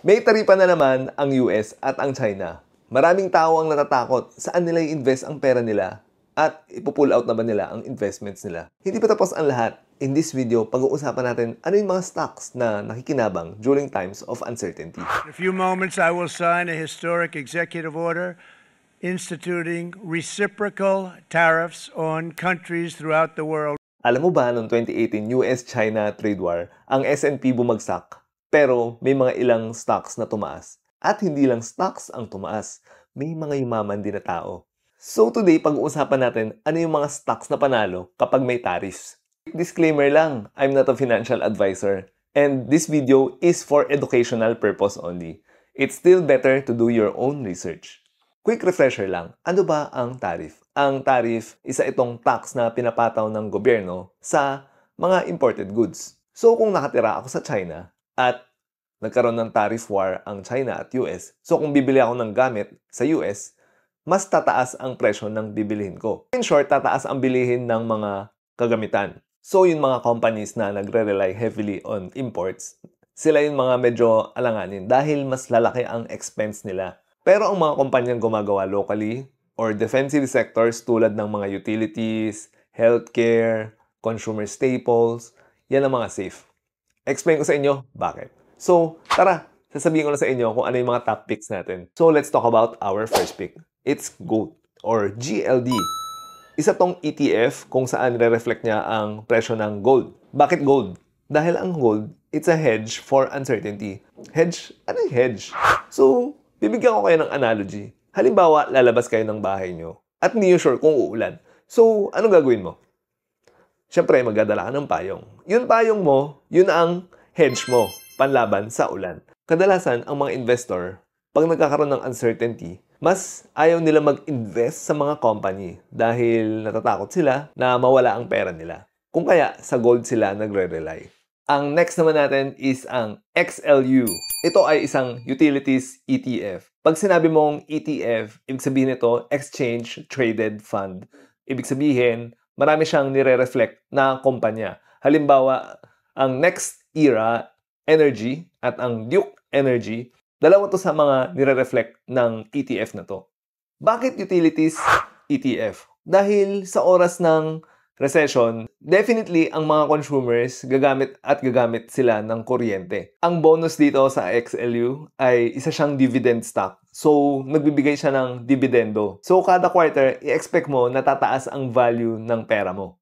May taripa na naman ang US at ang China. Maraming tao ang natatakot saan nila i-invest ang pera nila at ipupull out na ba nila ang investments nila. Hindi pa tapos ang lahat. In this video, pag-uusapan natin ano yung mga stocks na nakikinabang during times of uncertainty. In a few moments, I will sign a historic executive order instituting reciprocal tariffs on countries throughout the world. Alam mo ba, noong 2018 US-China trade war, ang S&P bumagsak, pero may mga ilang stocks na tumaas. At hindi lang stocks ang tumaas, may mga yumaman din na tao. So today, pag-uusapan natin ano yung mga stocks na panalo kapag may tariffs. Disclaimer lang, I'm not a financial advisor, and this video is for educational purpose only. It's still better to do your own research. Quick refresher lang, ano ba ang tariff? Ang tariff, isa itong tax na pinapataw ng gobyerno sa mga imported goods. So kung nakatira ako sa China at nagkaroon ng tariff war ang China at US, so kung bibili ako ng gamit sa US, mas tataas ang presyo ng bibilihin ko. In short, tataas ang bilihin ng mga kagamitan. So yung mga companies na nagre-rely heavily on imports, sila yung mga medyo alanganin dahil mas lalaki ang expense nila. Pero ang mga kumpanyang gumagawa locally or defensive sectors tulad ng mga utilities, healthcare, consumer staples, yan ang mga safe. Explain ko sa inyo bakit. So, tara, sasabihin ko na sa inyo kung ano yung mga top picks natin. So, let's talk about our first pick. It's gold or GLD. Isa tong ETF kung saan re-reflect niya ang presyo ng gold. Bakit gold? Dahil ang gold, it's a hedge for uncertainty. Hedge? Ano yung hedge? So, bibigyan ko kayo ng analogy. Halimbawa, lalabas kayo ng bahay nyo at hindi nyo sure kung uulan. So, anong gagawin mo? Siyempre, magdadala ka ng payong. Yung payong mo, yun ang hedge mo, panlaban sa ulan. Kadalasan, ang mga investor, pag nagkakaroon ng uncertainty, mas ayaw nila mag-invest sa mga company dahil natatakot sila na mawala ang pera nila. Kung kaya, sa gold sila nagre-rely. Ang next naman natin is ang XLU. Ito ay isang utilities ETF. Pag sinabi mong ETF, ibig sabihin ito, Exchange Traded Fund. Ibig sabihin, marami siyang nire-reflect na kumpanya. Halimbawa, ang Next Era Energy at ang Duke Energy, dalawa to sa mga nire-reflect ng ETF na to. Bakit utilities ETF? Dahil sa oras ng recession, definitely ang mga consumers gagamit sila ng kuryente. Ang bonus dito sa XLU ay isa siyang dividend stock. So, nagbibigay siya ng dividendo. So, kada quarter, i-expect mo na tataas ang value ng pera mo.